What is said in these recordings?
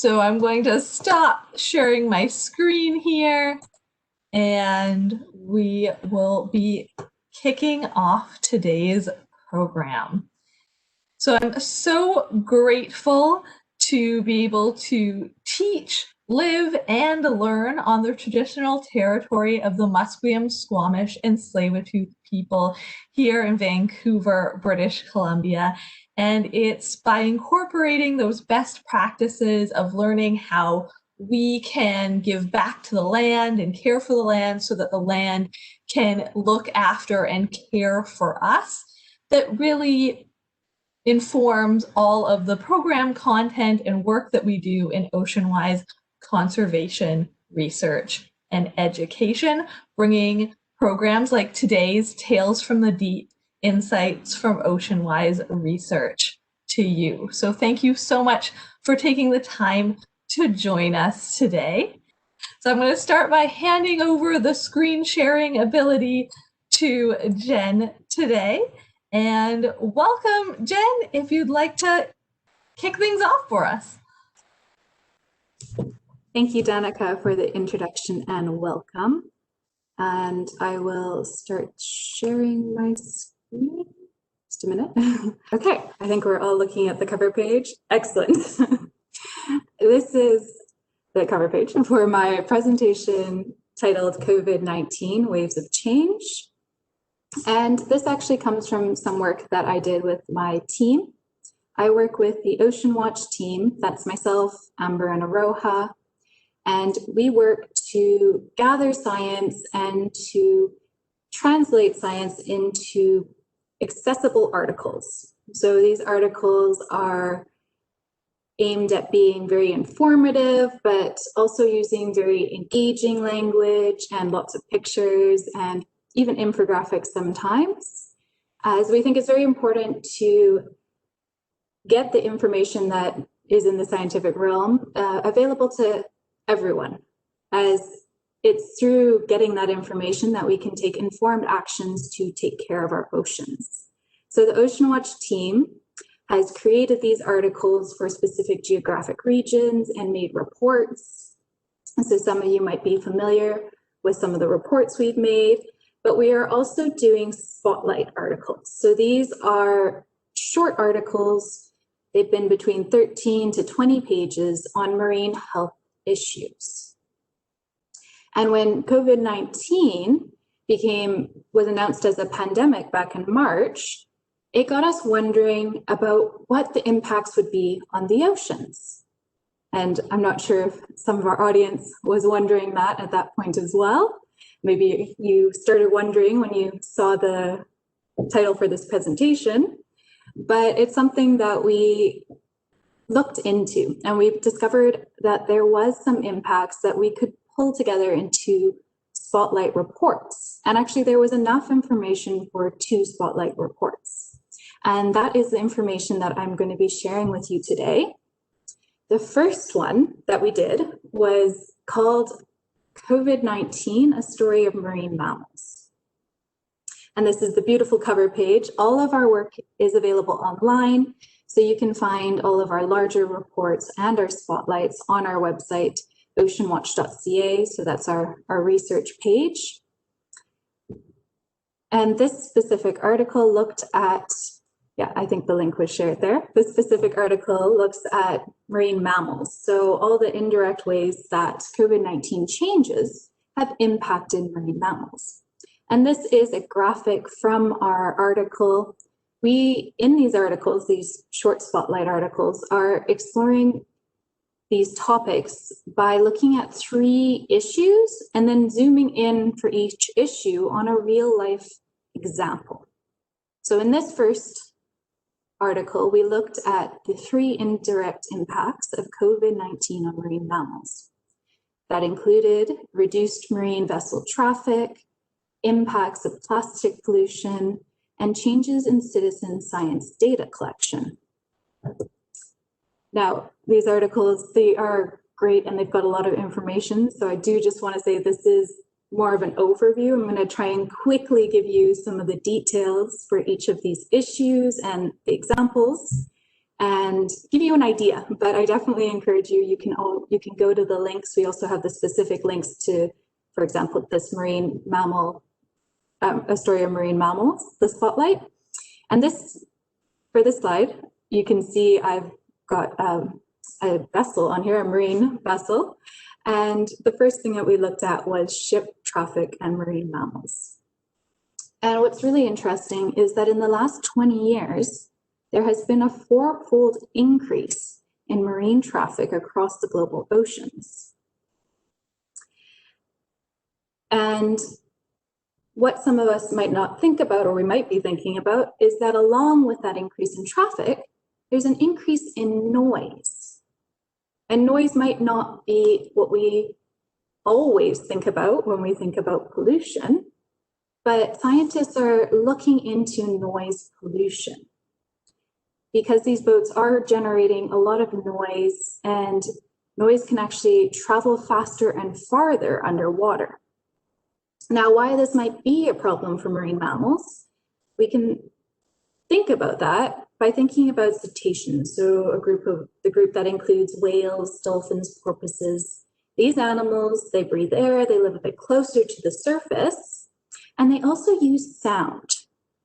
So I'm going to stop sharing my screen here and we will be kicking off today's program. So I'm so grateful to be able to teach, live, and learn on the traditional territory of the Musqueam, Squamish, and Tsleil-Waututh people here in Vancouver, British Columbia. And it's by incorporating those best practices of learning how we can give back to the land and care for the land so that the land can look after and care for us that really informs all of the program content and work that we do in Oceanwise conservation, research, and education, bringing programs like today's Tales from the Deep, Insights from Oceanwise Research to you. So thank you so much for taking the time to join us today. So I'm going to start by handing over the screen sharing ability to Jen today. And welcome, Jen, if you'd like to kick things off for us. Thank you, Danica, for the introduction and welcome. And I will start sharing my screen. Just a minute. Okay, I think we're all looking at the cover page. Excellent. This is the cover page for my presentation titled COVID-19 Waves of Change. And this actually comes from some work that I did with my team. I work with the Ocean Watch team. That's myself, Amber, and Aroha. And we work to gather science and to translate science into accessible articles. So these articles are aimed at being very informative, but also using very engaging language and lots of pictures and even infographics sometimes, as we think it's very important to get the information that is in the scientific realm available to everyone, as it's through getting that information that we can take informed actions to take care of our oceans. So the Ocean Watch team has created these articles for specific geographic regions and made reports. So some of you might be familiar with some of the reports we've made, but we are also doing spotlight articles. So these are short articles. They've been between 13 to 20 pages on marine health issues. And when COVID-19 was announced as a pandemic back in March, it got us wondering about what the impacts would be on the oceans. And I'm not sure if some of our audience was wondering that at that point as well. Maybe you started wondering when you saw the title for this presentation, but it's something that we looked into, and we've discovered that there was some impacts that we could pull together into spotlight reports. And actually there was enough information for 2 spotlight reports. And that is the information that I'm going to be sharing with you today. The first one that we did was called COVID-19, A Story of Marine Mammals. And this is the beautiful cover page. All of our work is available online, so you can find all of our larger reports and our spotlights on our website, oceanwatch.ca. So that's our research page. And this specific article looked at, I think the link was shared there. This specific article looks at marine mammals. So all the indirect ways that COVID-19 changes have impacted marine mammals. And this is a graphic from our article. We, in these articles, these short spotlight articles, are exploring these topics by looking at 3 issues and then zooming in for each issue on a real life example. So in this first article, we looked at the 3 indirect impacts of COVID-19 on marine mammals. That included reduced marine vessel traffic, impacts of plastic pollution, and changes in citizen science data collection. Now, these articles, they are great and they've got a lot of information. So I do just want to say this is more of an overview. I'm going to try and quickly give you some of the details for each of these issues and the examples. and give you an idea. But I definitely encourage you, you can go to the links. We also have the specific links to, for example, this marine mammal, a story of marine mammals, the spotlight. And this, for this slide, you can see I've got a vessel on here, a marine vessel. And the first thing that we looked at was ship traffic and marine mammals. And what's really interesting is that in the last 20 years, there has been a 4-fold increase in marine traffic across the global oceans. And what some of us might not think about, or we might be thinking about, is that along with that increase in traffic, there's an increase in noise. And noise might not be what we always think about when we think about pollution, but scientists are looking into noise pollution because these boats are generating a lot of noise, and noise can actually travel faster and farther underwater. Now, why this might be a problem for marine mammals, we can think about that by thinking about cetaceans. So the group that includes whales, dolphins, porpoises. These animals, they breathe air, they live a bit closer to the surface, and they also use sound.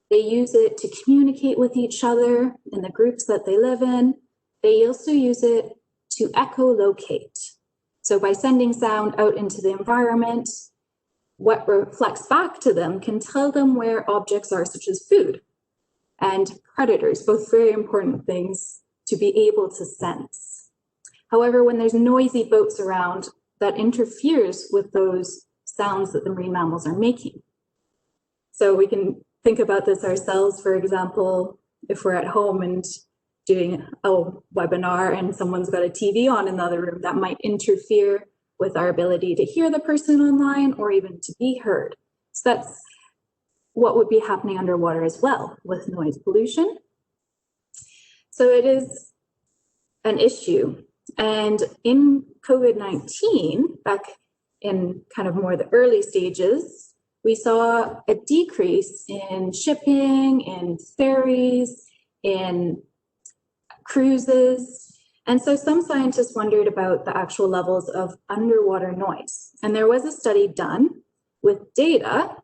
They use it to communicate with each other in the groups that they live in. They also use it to echolocate. So by sending sound out into the environment, what reflects back to them can tell them where objects are, such as food and predators, both very important things to be able to sense. However, when there's noisy boats around, that interferes with those sounds that the marine mammals are making. So we can think about this ourselves. For example, if we're at home and doing a webinar and someone's got a TV on in the other room, that might interfere with our ability to hear the person online or even to be heard. So that's what would be happening underwater as well with noise pollution. So it is an issue. And in COVID-19, back in kind of more the early stages, we saw a decrease in shipping, in ferries, in cruises. And so some scientists wondered about the actual levels of underwater noise. And there was a study done with data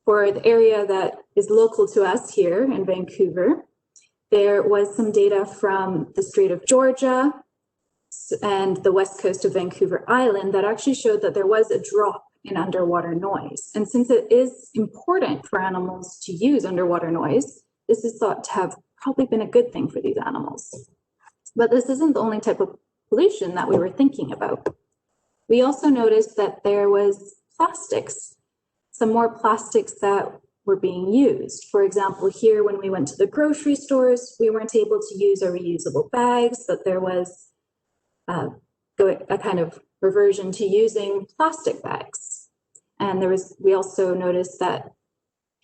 for the area that is local to us here in Vancouver. There was some data from the Strait of Georgia and the west coast of Vancouver Island that actually showed that there was a drop in underwater noise. And since it is important for animals to use underwater noise, this is thought to have probably been a good thing for these animals. But this isn't the only type of pollution that we were thinking about. We also noticed that there was plastics, some more plastics that were being used. For example, here when we went to the grocery stores, we weren't able to use our reusable bags, but there was a kind of reversion to using plastic bags. And we also noticed that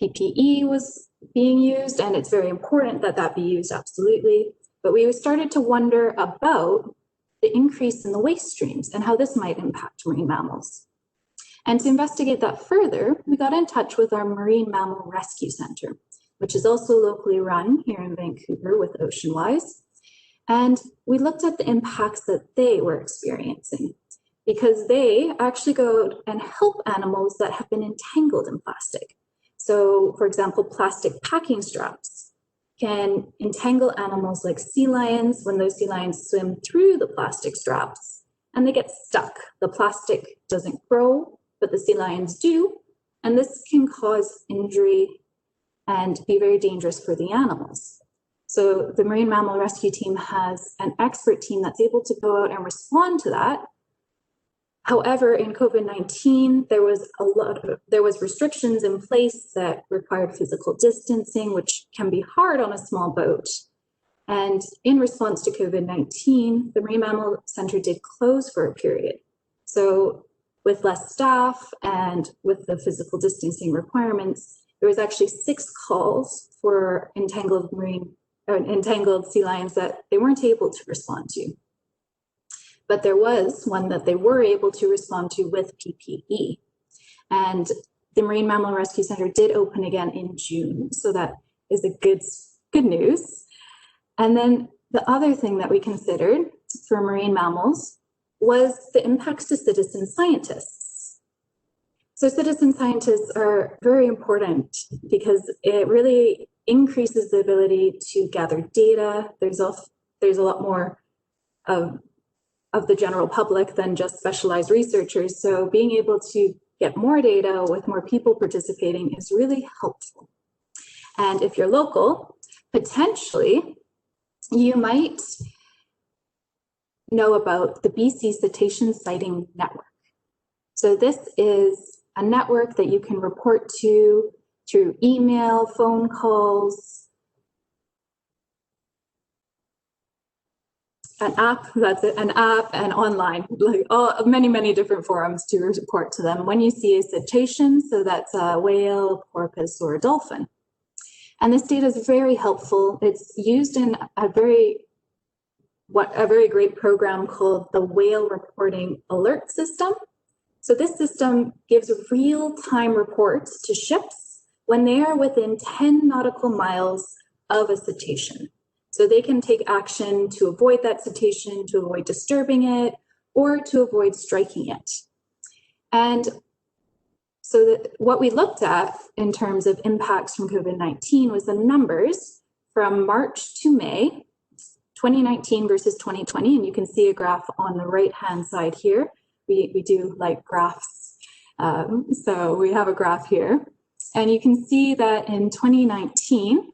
PPE was being used, and it's very important that that be used, absolutely. But we started to wonder about the increase in the waste streams and how this might impact marine mammals. And to investigate that further, we got in touch with our Marine Mammal Rescue Center, which is also locally run here in Vancouver with Oceanwise. And we looked at the impacts that they were experiencing, because they actually go and help animals that have been entangled in plastic. So, for example, plastic packing straps can entangle animals like sea lions when those sea lions swim through the plastic straps and they get stuck. The plastic doesn't grow, but the sea lions do, and this can cause injury and be very dangerous for the animals. So the Marine Mammal Rescue Team has an expert team that's able to go out and respond to that. However, in COVID-19, there was restrictions in place that required physical distancing, which can be hard on a small boat. And in response to COVID-19, the Marine Mammal Center did close for a period. So with less staff and with the physical distancing requirements, there was actually 6 calls for entangled sea lions that they weren't able to respond to. But there was one that they were able to respond to with PPE. And the Marine Mammal Rescue Center did open again in June, so that is a good news. And then the other thing that we considered for marine mammals was the impacts to citizen scientists. So citizen scientists are very important because it really increases the ability to gather data. There's a lot more of the general public than just specialized researchers. So being able to get more data with more people participating is really helpful. And if you're local, potentially you might know about the BC Cetacean Sighting Network. So this is a network that you can report to through email, phone calls, an app, and online, like many different forums to report to them when you see a cetacean. So that's a whale, porpoise, or a dolphin. And this data is very helpful. It's used in a very great program called the Whale Reporting Alert System. So this system gives real-time reports to ships when they are within 10 nautical miles of a cetacean. So they can take action to avoid that cetacean, to avoid disturbing it, or to avoid striking it. And so what we looked at in terms of impacts from COVID-19 was the numbers from March to May, 2019 versus 2020. And you can see a graph on the right-hand side here. We do like graphs. So we have a graph here. And you can see that in 2019,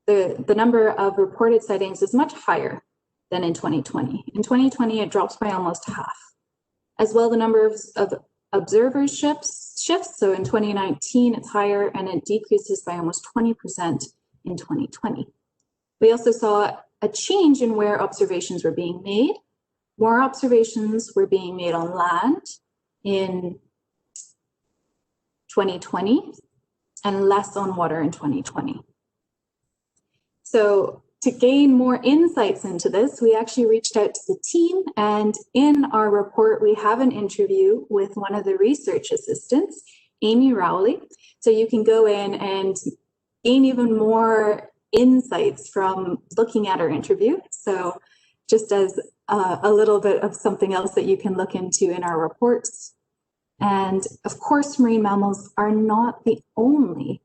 the number of reported sightings is much higher than in 2020. In 2020, it drops by almost half. As well, the number of observers shifts. So in 2019, it's higher, and it decreases by almost 20% in 2020. We also saw a change in where observations were being made. More observations were being made on land in 2020 and less on water in 2020. So to gain more insights into this, we actually reached out to the team, and in our report, we have an interview with one of the research assistants, Amy Rowley. So you can go in and gain even more insights from looking at our interview. So just as a little bit of something else that you can look into in our reports. And of course, marine mammals are not the only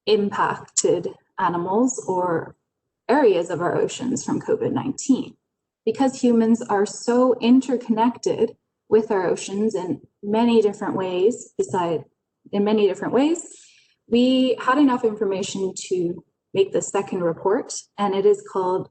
impacted animals or areas of our oceans from COVID-19. Because humans are so interconnected with our oceans in many different ways, we had enough information to make the second report, and it is called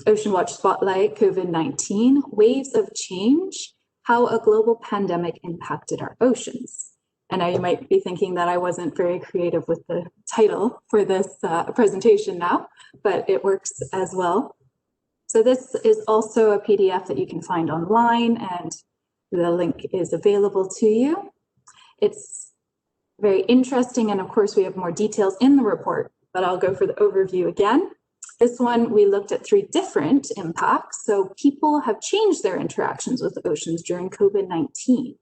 Ocean Watch Spotlight COVID-19, Waves of Change, How a Global Pandemic Impacted Our Oceans. And now you might be thinking that I wasn't very creative with the title for this presentation now, but it works as well. So this is also a PDF that you can find online, and the link is available to you. It's very interesting, and of course we have more details in the report, but I'll go for the overview again. This one, we looked at 3 different impacts. So people have changed their interactions with the oceans during COVID-19.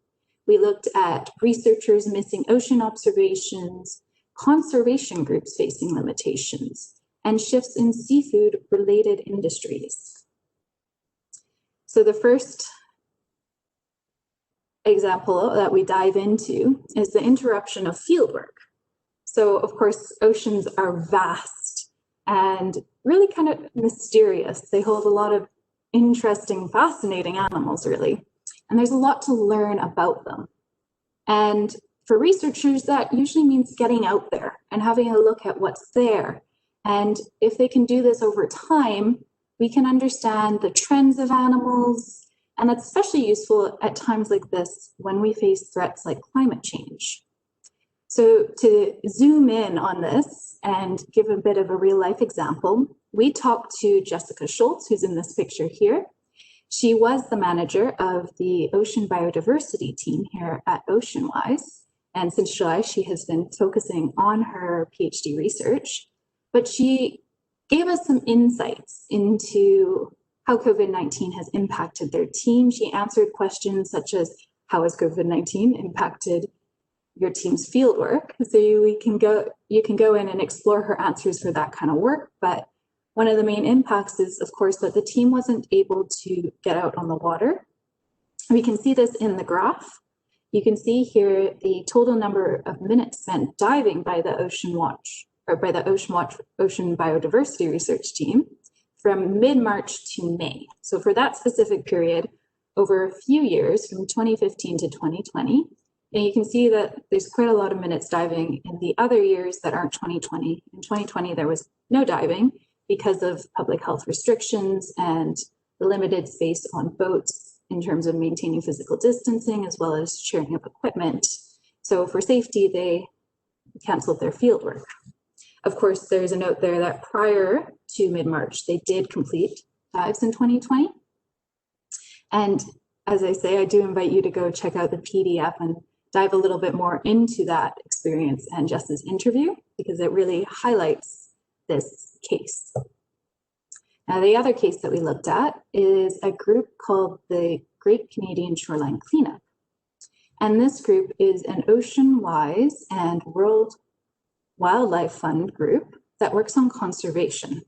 We looked at researchers missing ocean observations, conservation groups facing limitations, and shifts in seafood-related industries. So the first example that we dive into is the interruption of fieldwork. So of course, oceans are vast and really kind of mysterious. They hold a lot of interesting, fascinating animals, really. And there's a lot to learn about them. And for researchers, that usually means getting out there and having a look at what's there. And if they can do this over time, we can understand the trends of animals. And that's especially useful at times like this when we face threats like climate change. So to zoom in on this and give a bit of a real life example, we talked to Jessica Schultz, who's in this picture here. She was the manager of the ocean biodiversity team here at OceanWise. And since July, she has been focusing on her PhD research, but she gave us some insights into how COVID-19 has impacted their team. She answered questions such as, how has COVID-19 impacted your team's field work. So you can go in and explore her answers for that kind of work. But one of the main impacts is, of course, that the team wasn't able to get out on the water. We can see this in the graph. You can see here the total number of minutes spent diving by the Ocean Watch Ocean Biodiversity Research Team from mid-March to May. So for that specific period, over a few years, from 2015 to 2020, and you can see that there's quite a lot of minutes diving in the other years that aren't 2020. In 2020, there was no diving because of public health restrictions and the limited space on boats in terms of maintaining physical distancing as well as sharing of equipment. So for safety, they canceled their fieldwork. Of course, there's a note there that prior to mid-March, they did complete dives in 2020. And as I say, I do invite you to go check out the PDF and dive a little bit more into that experience and Jess's interview, because it really highlights this case. Now, the other case that we looked at is a group called the Great Canadian Shoreline Cleanup. And this group is an Ocean-Wise and World Wildlife Fund group that works on conservation.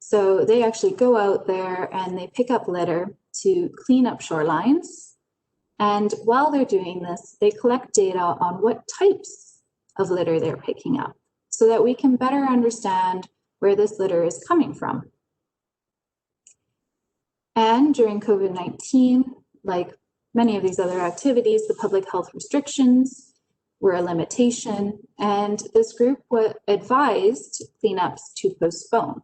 So they actually go out there and they pick up litter to clean up shorelines. And while they're doing this, they collect data on what types of litter they're picking up so that we can better understand where this litter is coming from. And during COVID-19, like many of these other activities, the public health restrictions were a limitation, and this group advised cleanups to postpone.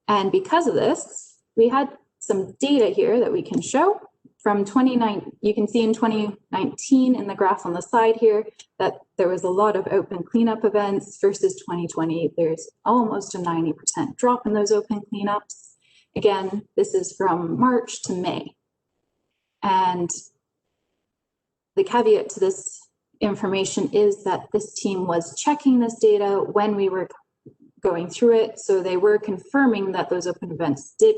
And because of this, we had some data here that we can show from 2019. You can see in 2019 in the graph on the side here that there was a lot of open cleanup events versus 2020. There's almost a 90% drop in those open cleanups. Again, this is from March to May. And the caveat to this information is that this team was checking this data when we were going through it. So they were confirming that those open events did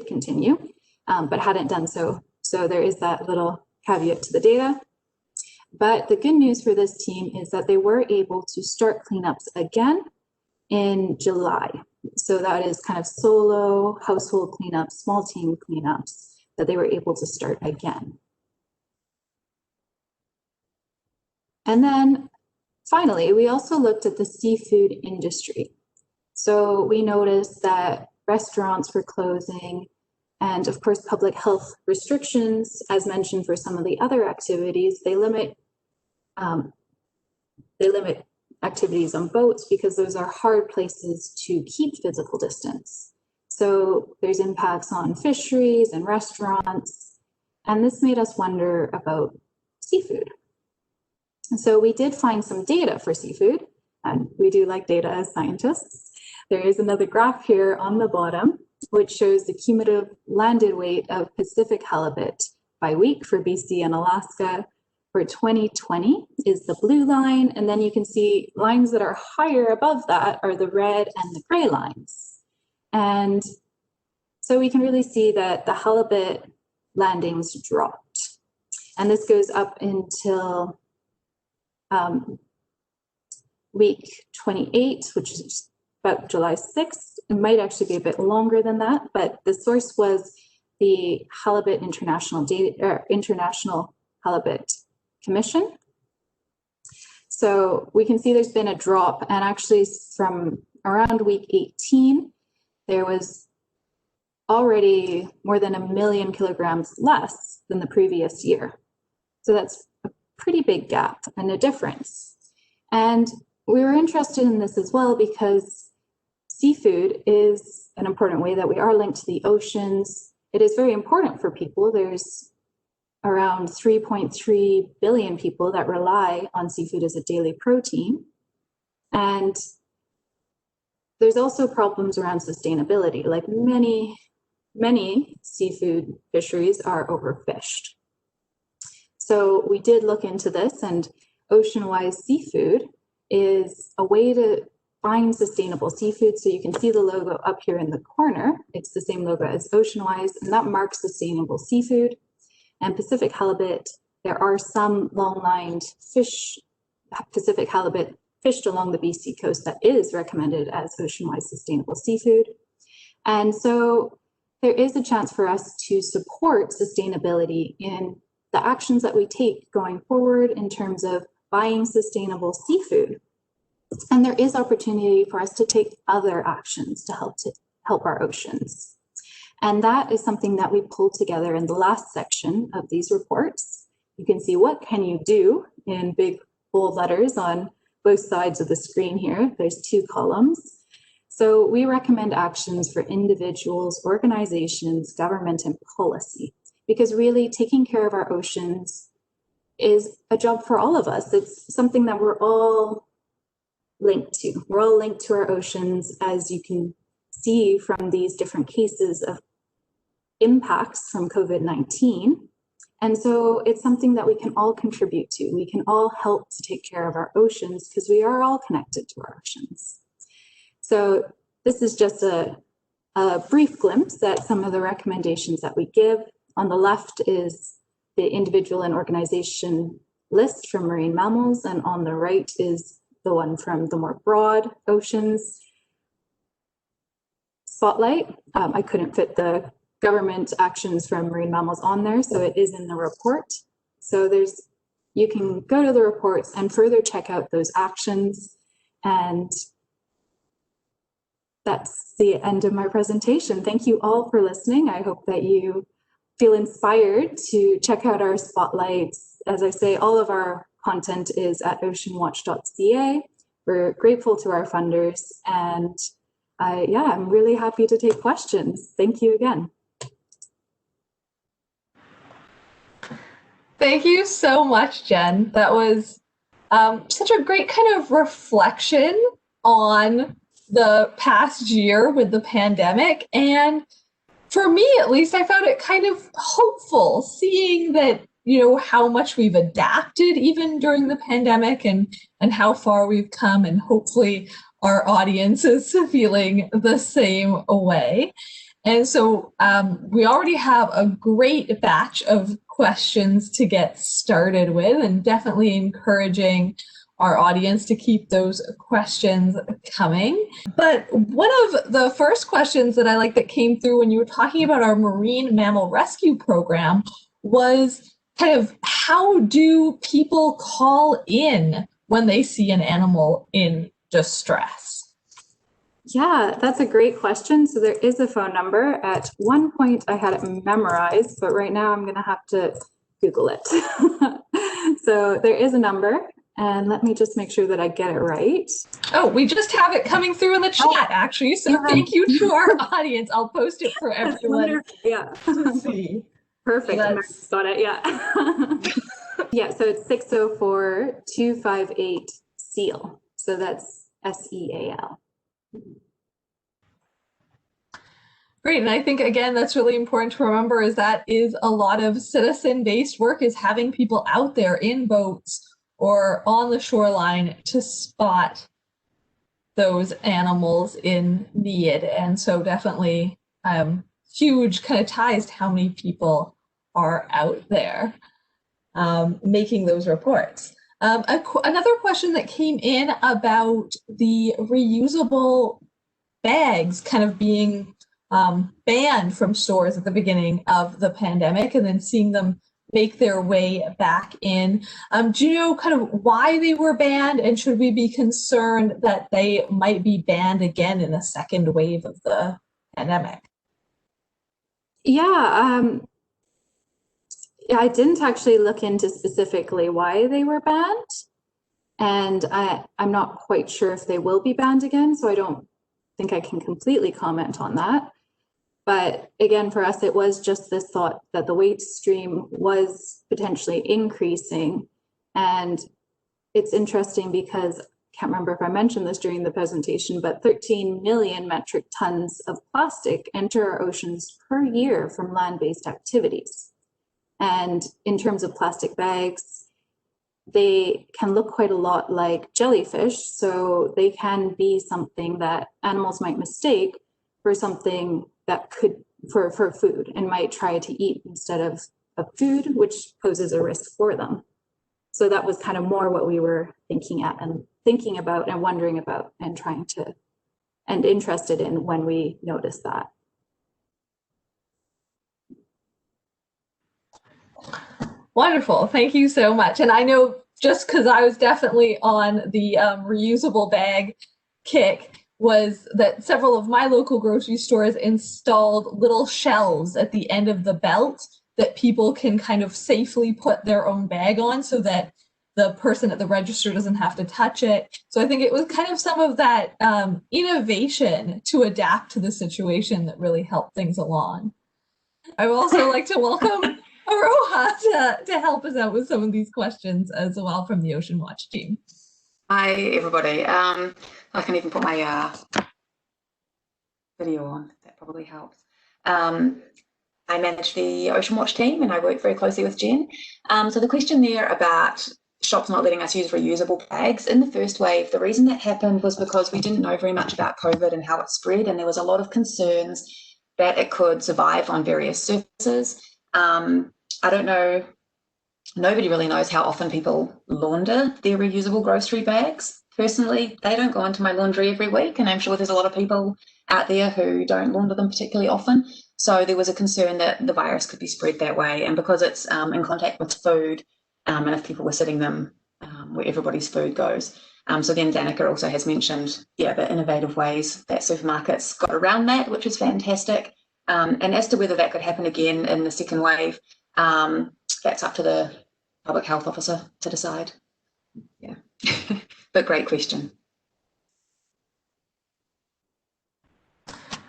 continue, but hadn't done so. So there is that little caveat to the data. But the good news for this team is that they were able to start cleanups again in July. So that is kind of solo household cleanups, small team cleanups that they were able to start again. And then finally, we also looked at the seafood industry. So we noticed that restaurants were closing, and of course, public health restrictions, as mentioned for some of the other activities, they limit activities on boats because those are hard places to keep physical distance. So there's impacts on fisheries and restaurants, and this made us wonder about seafood. And so we did find some data for seafood, and we do like data as scientists. There is another graph here on the bottom, which shows the cumulative landed weight of Pacific halibut by week for BC and Alaska. For 2020 is the blue line, and then you can see lines that are higher above that are the red and the gray lines. And so we can really see that the halibut landings dropped. And this goes up until week 28, which is about July 6th. It might actually be a bit longer than that, but the source was the Halibut International Halibut Commission. So we can see there's been a drop, and actually from around week 18, there was already more than 1 million kilograms less than the previous year. So that's a pretty big gap and a difference. And we were interested in this as well because seafood is an important way that we are linked to the oceans. It is very important for people. There's around 3.3 billion people that rely on seafood as a daily protein. And there's also problems around sustainability, like many seafood fisheries are overfished. So we did look into this, and Ocean-Wise Seafood is a way to find sustainable seafood. So you can see the logo up here in the corner. It's the same logo as Ocean-Wise, and that marks sustainable seafood. And Pacific halibut there are some long-lined fish, Pacific halibut fished along the BC coast that is recommended as ocean-wide sustainable seafood. And so there is a chance for us to support sustainability in the actions that we take going forward in terms of buying sustainable seafood. And there is opportunity for us to take other actions to help our oceans. And that is something that we pulled together in the last section of these reports. You can see what can you do in big bold letters on both sides of the screen here. There's 2 columns. So we recommend actions for individuals, organizations, government, and policy, because really taking care of our oceans is a job for all of us. It's something that we're all linked to. We're all linked to our oceans, as you can see from these different cases of impacts from COVID-19. And so it's something that we can all contribute to. We can all help to take care of our oceans because we are all connected to our oceans. So this is just a brief glimpse at some of the recommendations that we give. On the left is the individual and organization list from marine mammals, and on the right is the one from the more broad oceans spotlight. I couldn't fit the government actions from marine mammals on there, so it is in the report. So you can go to the reports and further check out those actions. And that's the end of my presentation. Thank you all for listening. I hope that you feel inspired to check out our spotlights. As I say, all of our content is at oceanwatch.ca. We're grateful to our funders, and I'm really happy to take questions. Thank you again. Thank you so much, Jen. That was such a great kind of reflection on the past year with the pandemic. And for me, at least, I found it kind of hopeful seeing that, how much we've adapted even during the pandemic and how far we've come. And hopefully our audience is feeling the same way. And so we already have a great batch of questions to get started with, and definitely encouraging our audience to keep those questions coming. But one of the first questions that I like that came through when you were talking about our marine mammal rescue program was kind of, how do people call in when they see an animal in distress? Yeah, that's a great question. So there is a phone number. At one point I had it memorized, but right now I'm going to have to Google it. So there is a number, and let me just make sure that I get it right. Oh, we just have it coming through in the chat, actually. So thank you to our audience. I'll post it for everyone to see. Perfect. So got it. Yeah. Yeah. So it's 604-258-SEAL. So that's SEAL. Great. And I think, again, that's really important to remember, is that is a lot of citizen-based work, is having people out there in boats or on the shoreline to spot those animals in need. And so definitely huge kind of ties to how many people are out there making those reports. Another question that came in about the reusable bags kind of being banned from stores at the beginning of the pandemic, and then seeing them make their way back in. Do you know kind of why they were banned, and should we be concerned that they might be banned again in a second wave of the pandemic? Yeah, I didn't actually look into specifically why they were banned, and I'm not quite sure if they will be banned again, so I don't think I can completely comment on that. But again, for us, it was just this thought that the waste stream was potentially increasing. And it's interesting because I can't remember if I mentioned this during the presentation, but 13 million metric tons of plastic enter our oceans per year from land-based activities. And in terms of plastic bags, they can look quite a lot like jellyfish. So they can be something that animals might mistake for something that could for food and might try to eat instead of food, which poses a risk for them. So that was kind of more what we were thinking about and wondering about and and interested in when we noticed that. Wonderful. Thank you so much. And I know, just because I was definitely on the reusable bag kick, was that several of my local grocery stores installed little shelves at the end of the belt that people can kind of safely put their own bag on, so that the person at the register doesn't have to touch it. So I think it was kind of some of that innovation to adapt to the situation that really helped things along. I would also like to welcome Aroha to help us out with some of these questions as well from the Ocean Watch team. Hi, everybody. I can even put my video on. That probably helps. I manage the Ocean Watch team and I work very closely with Jen. So the question there about shops not letting us use reusable bags, in the first wave, the reason that happened was because we didn't know very much about COVID and how it spread, and there was a lot of concerns that it could survive on various surfaces. I don't know, nobody really knows how often people launder their reusable grocery bags. Personally, they don't go into my laundry every week, and I'm sure there's a lot of people out there who don't launder them particularly often. So there was a concern that the virus could be spread that way, and because it's in contact with food, and if people were sitting them where everybody's food goes. So then Danica also has mentioned, the innovative ways that supermarkets got around that, which is fantastic. And as to whether that could happen again in the second wave, that's up to the public health officer to decide. Yeah, but great question.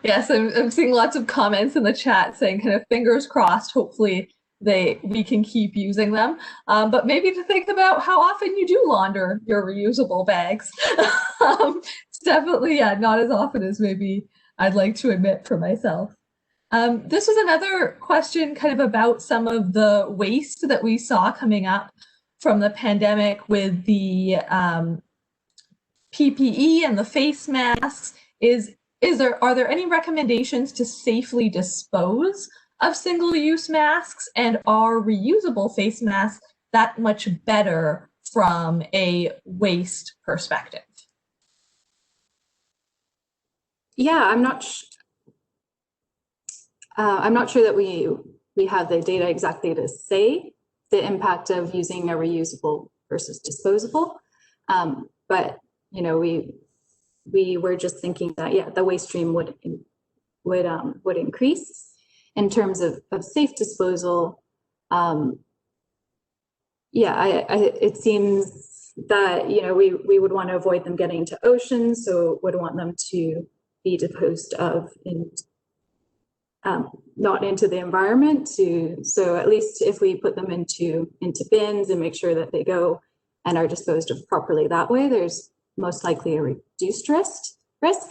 Yes, I'm seeing lots of comments in the chat saying kind of fingers crossed, hopefully we can keep using them. But maybe to think about how often you do launder your reusable bags. It's definitely not as often as maybe I'd like to admit for myself. This was another question kind of about some of the waste that we saw coming up from the pandemic with the PPE and the face masks. Are there any recommendations to safely dispose of single-use masks, and are reusable face masks that much better from a waste perspective? Yeah, I'm not sure that we have the data exactly to say the impact of using a reusable versus disposable, but we were just thinking that the waste stream would increase in terms of safe disposal. It seems that we would want to avoid them getting into oceans, so would want them to be disposed of in not into the environment. So at least if we put them into bins and make sure that they go and are disposed of properly that way, there's most likely a reduced risk.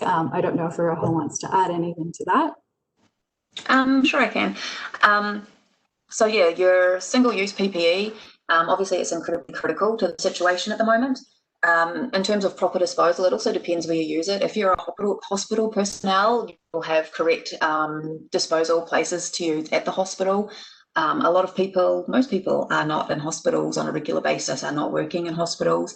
I don't know if Aroha wants to add anything to that. Sure I can. So yeah, your single-use PPE, obviously it's incredibly critical to the situation at the moment. In terms of proper disposal, it also depends where you use it. If you're a hospital personnel, you'll have correct disposal places to use at the hospital. Most people are not in hospitals on a regular basis, are not working in hospitals.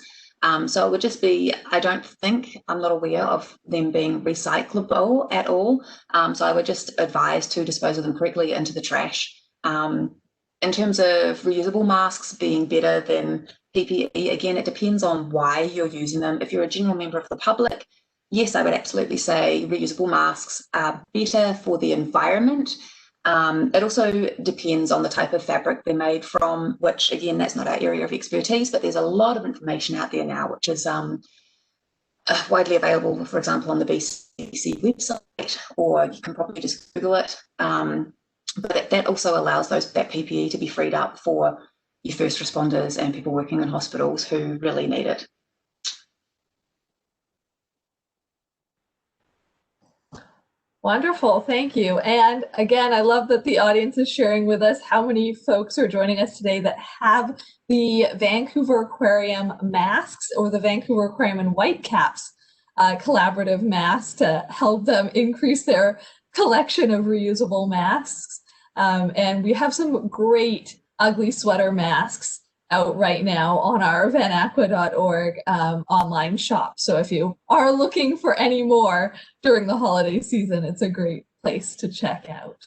So it would just be, I'm not aware of them being recyclable at all. So I would just advise to dispose of them correctly into the trash. In terms of reusable masks being better than PPE, again, it depends on why you're using them. If you're a general member of the public, yes, I would absolutely say reusable masks are better for the environment. It also depends on the type of fabric they're made from, which again, that's not our area of expertise, but there's a lot of information out there now, which is widely available, for example, on the BCC website, or you can probably just Google it. But that also allows that PPE to be freed up for your first responders and people working in hospitals who really need it. Wonderful, thank you. And again, I love that the audience is sharing with us how many folks are joining us today that have the Vancouver Aquarium masks or the Vancouver Aquarium and Whitecaps collaborative masks to help them increase their collection of reusable masks. And we have some great ugly sweater masks out right now on our vanaqua.org online shop. So if you are looking for any more during the holiday season, it's a great place to check out.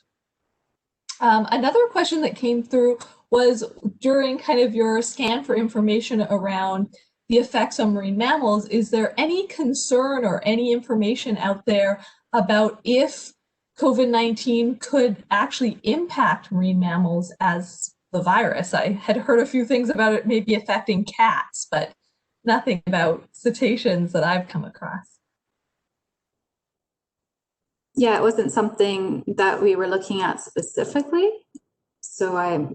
Another question that came through was during kind of your scan for information around the effects on marine mammals, is there any concern or any information out there about if COVID-19 could actually impact marine mammals as the virus? I had heard a few things about it maybe affecting cats, but nothing about cetaceans that I've come across. Yeah, it wasn't something that we were looking at specifically, so I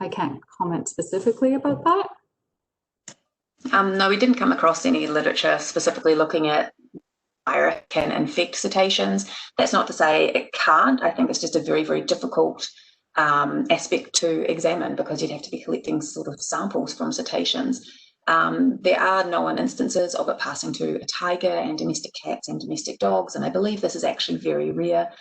can't comment specifically about that. No, we didn't come across any literature specifically looking at virus can infect cetaceans. That's not to say it can't. I think it's just a very, very difficult aspect to examine because you'd have to be collecting sort of samples from cetaceans. There are known instances of it passing to a tiger and domestic cats and domestic dogs, and I believe this is actually very rare.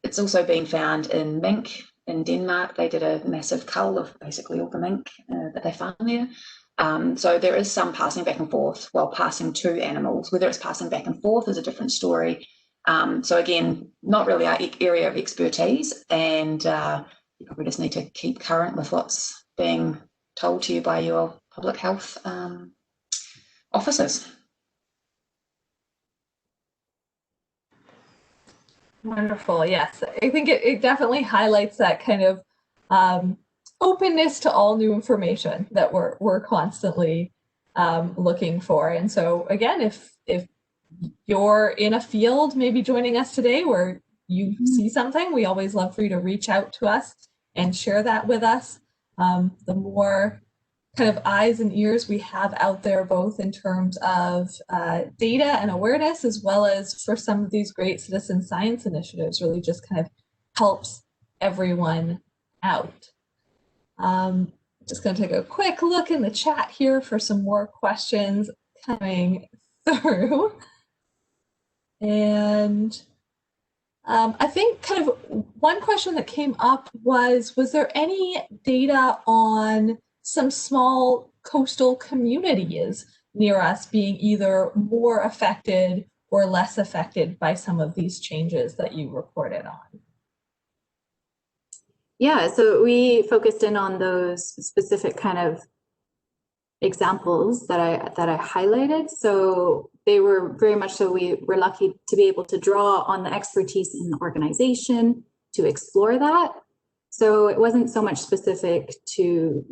It's also been found in mink in Denmark. They did a massive cull of basically all the mink that they found there. So there is some passing back and forth while passing to animals. Whether it's passing back and forth is a different story. So again, not really our area of expertise, and you probably just need to keep current with what's being told to you by your public health officers. Wonderful. Yes, I think it definitely highlights that kind of openness to all new information that we're constantly looking for. And so again, if you're in a field maybe joining us today where you see something, we always love for you to reach out to us and share that with us. The more kind of eyes and ears we have out there, both in terms of data and awareness, as well as for some of these great citizen science initiatives, really just kind of helps everyone out. Just going to take a quick look in the chat here for some more questions coming through. And I think kind of one question that came up was there any data on some small coastal communities near us being either more affected or less affected by some of these changes that you reported on? Yeah, so we focused in on those specific kind of examples that I highlighted. So they were very much so, we were lucky to be able to draw on the expertise in the organization to explore that. So it wasn't so much specific to,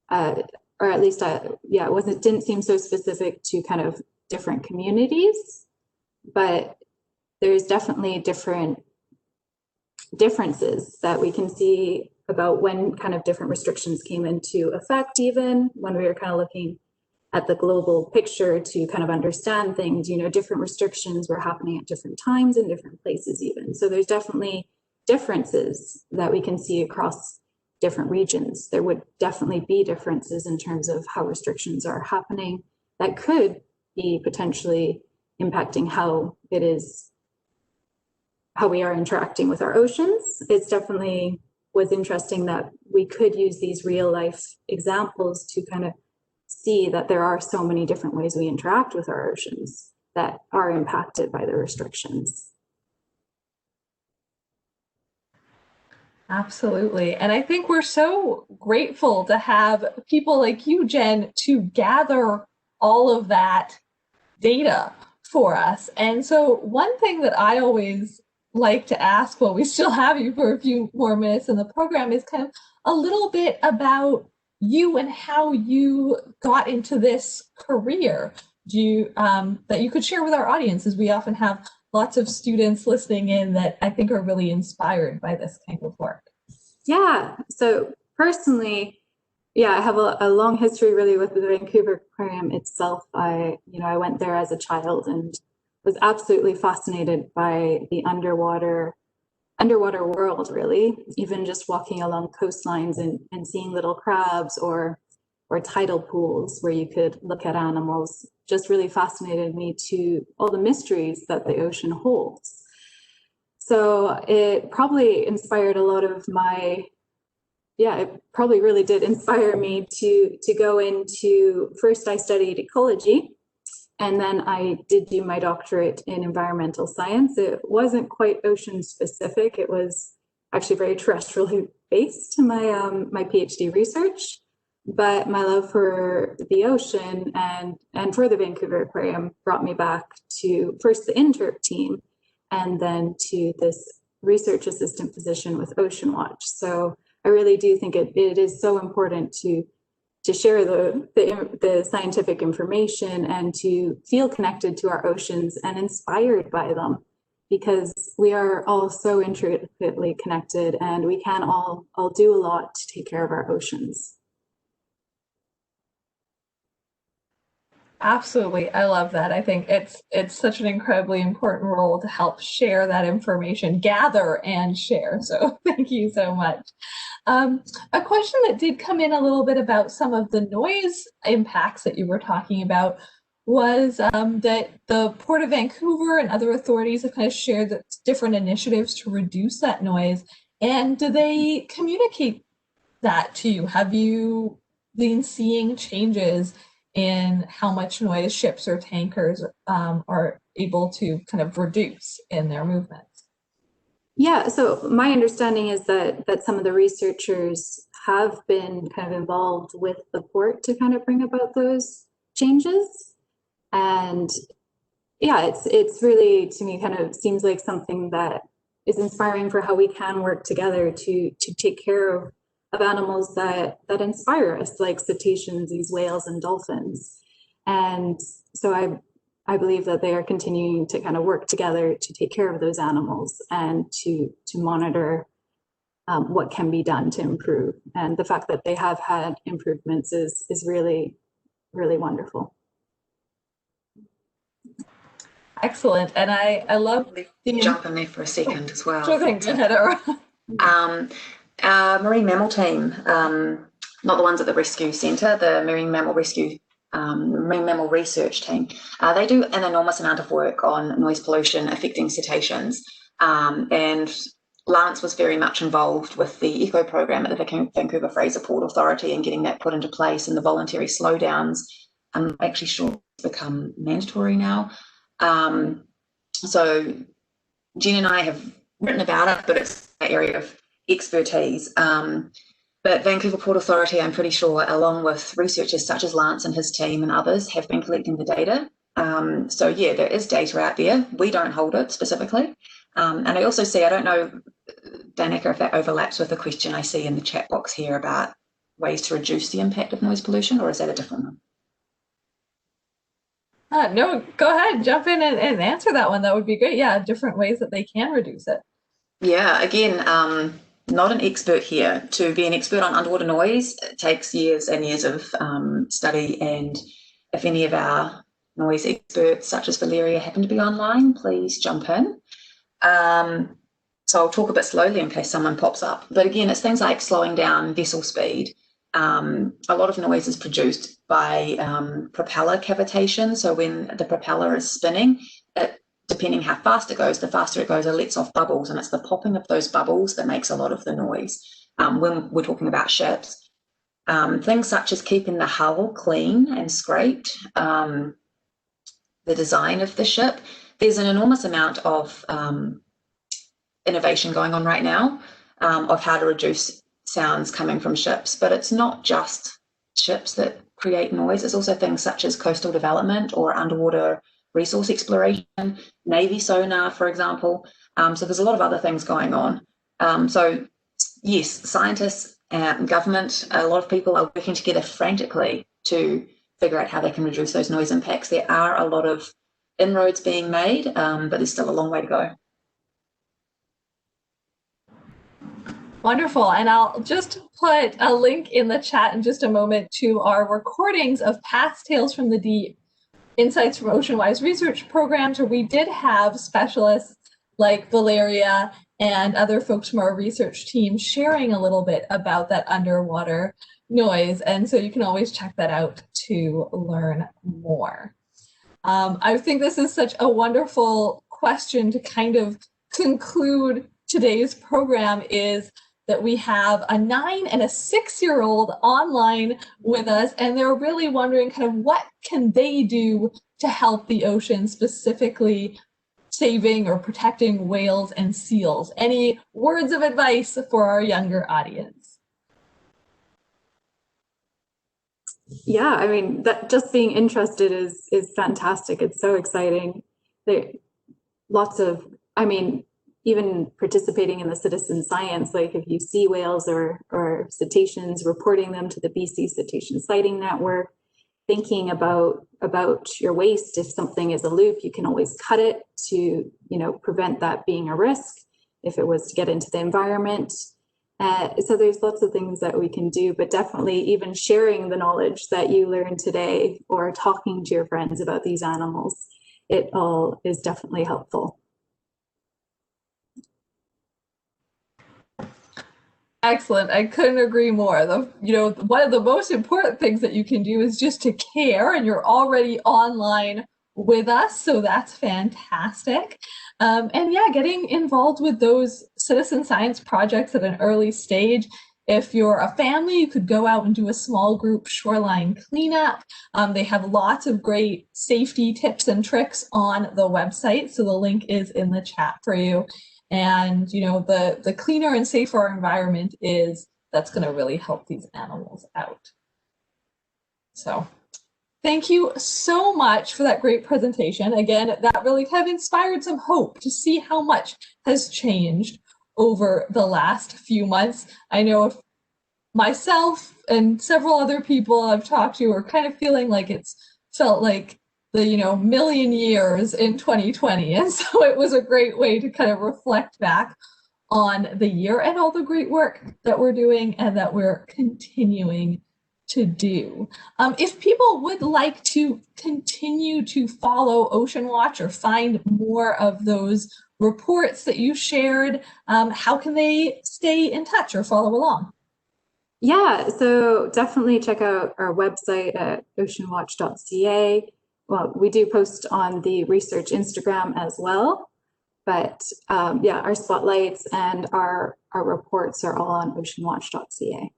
or at least, yeah, didn't seem so specific to kind of different communities, but there's definitely differences that we can see about when kind of different restrictions came into effect, even when we were kind of looking at the global picture to kind of understand things. You know, different restrictions were happening at different times in different places even. So there's definitely differences that we can see across different regions. There would definitely be differences in terms of how restrictions are happening that could be potentially impacting how we are interacting with our oceans. It's definitely was interesting that we could use these real life examples to kind of see that there are so many different ways we interact with our oceans that are impacted by the restrictions. Absolutely. And I think we're so grateful to have people like you, Jen, to gather all of that data for us. And so one thing that I always like to ask while we still have you for a few more minutes in the program is kind of a little bit about you and how you got into this career. Do you, that you could share with our audience, as we often have lots of students listening in that I think are really inspired by this kind of work. Yeah, so personally, yeah, I have a long history really with the Vancouver Aquarium itself. I went there as a child and was absolutely fascinated by the underwater world, really. Even just walking along coastlines and seeing little crabs or tidal pools where you could look at animals just really fascinated me to all the mysteries that the ocean holds. So it probably inspired a lot of my, yeah, it probably really did inspire me to go into, first I studied ecology, and then I did do my doctorate in environmental science. It wasn't quite ocean specific. It was actually very terrestrially based, my PhD research. But my love for the ocean and for the Vancouver Aquarium brought me back to first the Interruption team and then to this research assistant position with Ocean Watch. So I really do think it is so important to share the scientific information and to feel connected to our oceans and inspired by them, because we are all so intricately connected and we can all do a lot to take care of our oceans. Absolutely. I love that. I think it's such an incredibly important role to help share that information, gather and share. So thank you so much. A question that did come in a little bit about some of the noise impacts that you were talking about was that the Port of Vancouver and other authorities have kind of shared different initiatives to reduce that noise. And do they communicate that to you? Have you been seeing changes in how much noise ships or tankers are able to kind of reduce in their movements? Yeah, so my understanding is that some of the researchers have been kind of involved with the port to kind of bring about those changes. And yeah, it's really, to me, kind of seems like something that is inspiring for how we can work together to take care of animals that inspire us, like cetaceans, these whales and dolphins. And so I believe that they are continuing to kind of work together to take care of those animals and to monitor what can be done to improve. And the fact that they have had improvements is really, really wonderful. Excellent. And I love jump in there for a second as well. Sure thing. Go ahead. Marine mammal team, not the ones at the rescue centre, the marine mammal rescue, marine mammal research team, they do an enormous amount of work on noise pollution affecting cetaceans. And Lance was very much involved with the eco program at the Vancouver Fraser Port Authority and getting that put into place, and the voluntary slowdowns. I'm actually sure it's become mandatory now. So Jen and I have written about it, but it's an area of expertise. But Vancouver Port Authority, I'm pretty sure, along with researchers such as Lance and his team and others, have been collecting the data. So yeah, there is data out there. We don't hold it specifically. And I also see, I don't know, Danica, if that overlaps with the question I see in the chat box here about ways to reduce the impact of noise pollution, or is that a different one? No, go ahead, jump in and answer that one. That would be great. Yeah, different ways that they can reduce it. Yeah, again, not an expert here. To be an expert on underwater noise, it takes years and years of study. And if any of our noise experts, such as Valeria, happen to be online, please jump in. So I'll talk a bit slowly in case someone pops up. But again, it's things like slowing down vessel speed. A lot of noise is produced by propeller cavitation. So when the propeller is spinning, depending how fast it goes, the faster it goes, it lets off bubbles, and it's the popping of those bubbles that makes a lot of the noise when we're talking about ships. Things such as keeping the hull clean and scraped, the design of the ship. There's an enormous amount of innovation going on right now of how to reduce sounds coming from ships, but it's not just ships that create noise. It's also things such as coastal development or underwater resource exploration, Navy sonar, for example. So there's a lot of other things going on. So yes, scientists and government, a lot of people are working together frantically to figure out how they can reduce those noise impacts. There are a lot of inroads being made, but there's still a long way to go. Wonderful. And I'll just put a link in the chat in just a moment to our recordings of past Tales from the Deep, Insights from Oceanwise research programs, where we did have specialists like Valeria and other folks from our research team sharing a little bit about that underwater noise. And so you can always check that out to learn more. I think this is such a wonderful question to kind of conclude today's program is that we have a 9 and a 6-year-old online with us, and they're really wondering kind of what can they do to help the ocean, specifically saving or protecting whales and seals. Any words of advice for our younger audience? Yeah, I mean, that just being interested is fantastic. It's so exciting. There lots of, I mean, even participating in the citizen science, like if you see whales or cetaceans, reporting them to the BC Cetacean Sighting Network, thinking about your waste. If something is a loop, you can always cut it to, you know, prevent that being a risk if it was to get into the environment. So there's lots of things that we can do, but definitely even sharing the knowledge that you learned today or talking to your friends about these animals, it all is definitely helpful. Excellent. I couldn't agree more. One of the most important things that you can do is just to care, and you're already online with us, so that's fantastic. And yeah, getting involved with those citizen science projects at an early stage. If you're a family, you could go out and do a small group shoreline cleanup. They have lots of great safety tips and tricks on the website, so the link is in the chat for you. And you know, the cleaner and safer our environment is, that's going to really help these animals out. So thank you so much for that great presentation. Again, that really kind of inspired some hope to see how much has changed over the last few months. I know if myself and several other people I've talked to are kind of feeling like it's felt like the million years in 2020, and so it was a great way to kind of reflect back on the year and all the great work that we're doing and that we're continuing to do. If people would like to continue to follow Ocean Watch or find more of those reports that you shared, how can they stay in touch or follow along? Yeah, so definitely check out our website at oceanwatch.ca. Well, we do post on the research Instagram as well, but yeah, our spotlights and our reports are all on oceanwatch.ca.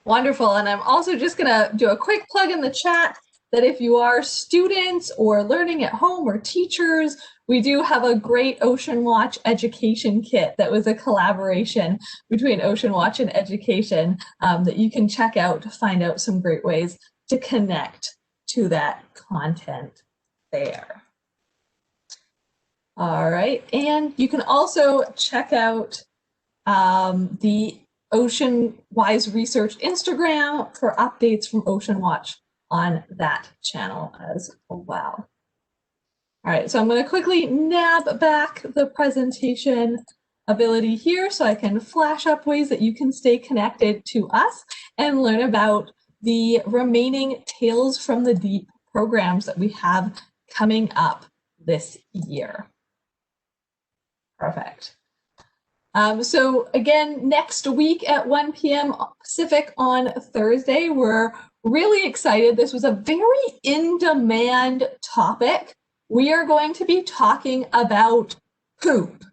Wonderful. And I'm also just going to do a quick plug in the chat that if you are students or learning at home or teachers, we do have a great Ocean Watch education kit that was a collaboration between Ocean Watch and education that you can check out to find out some great ways to connect to that content there. All right. And you can also check out the Ocean Wise Research Instagram for updates from Ocean Watch on that channel as well. All right, so I'm going to quickly nab back the presentation ability here so I can flash up ways that you can stay connected to us and learn about the remaining Tales from the Deep programs that we have coming up this year. Perfect. So again, next week at 1 p.m. Pacific on Thursday, we're really excited. This was a very in-demand topic. We are going to be talking about poop.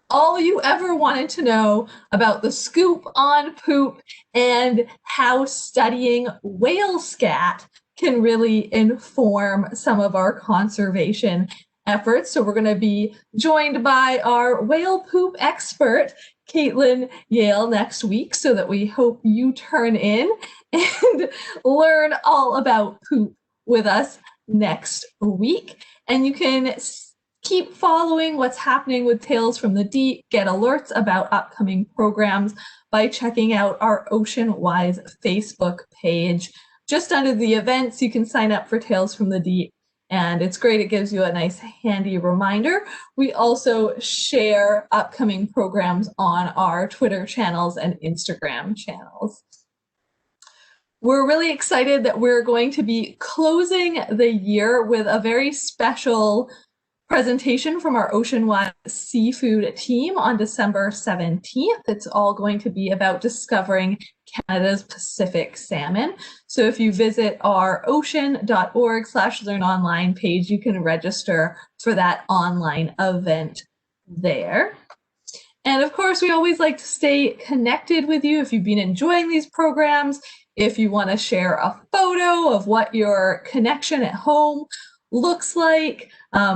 All you ever wanted to know about the scoop on poop and how studying whale scat can really inform some of our conservation efforts. So we're going to be joined by our whale poop expert, Caitlin Yale, next week, so that we hope you turn in and learn all about poop with us next week. And you can keep following what's happening with Tales from the Deep, get alerts about upcoming programs by checking out our Ocean Wise Facebook page. Just under the events, you can sign up for Tales from the Deep. And it's great. It gives you a nice handy reminder. We also share upcoming programs on our Twitter channels and Instagram channels. We're really excited that we're going to be closing the year with a very special presentation from our Oceanwide seafood team on December 17th. It's all going to be about discovering Canada's Pacific salmon. So if you visit our ocean.org/learnonline page, you can register for that online event there. And of course, we always like to stay connected with you if you've been enjoying these programs, if you want to share a photo of what your connection at home looks like,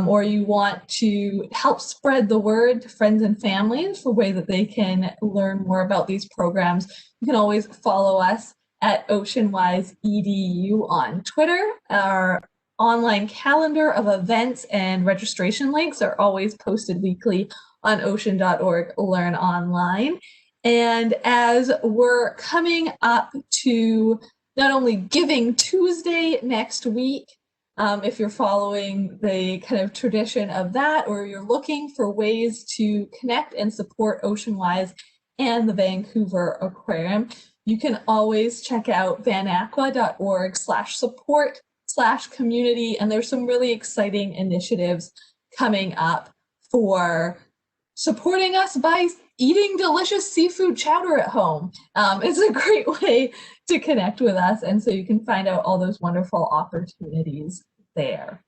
or you want to help spread the word to friends and families for ways that they can learn more about these programs, you can always follow us at Oceanwise EDU on Twitter. Our online calendar of events and registration links are always posted weekly on ocean.org Learn Online. And as we're coming up to not only Giving Tuesday next week, if you're following the kind of tradition of that, or you're looking for ways to connect and support Oceanwise and the Vancouver Aquarium, you can always check out vanaqua.org/support/community. And there's some really exciting initiatives coming up for supporting us by eating delicious seafood chowder at home. It's a great way to connect with us. And so you can find out all those wonderful opportunities there.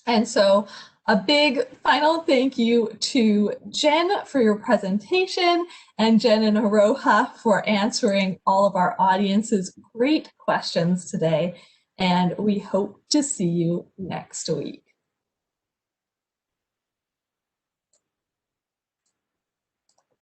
And so a big final thank you to Jen for your presentation, and Jen and Aroha for answering all of our audience's great questions today. And we hope to see you next week.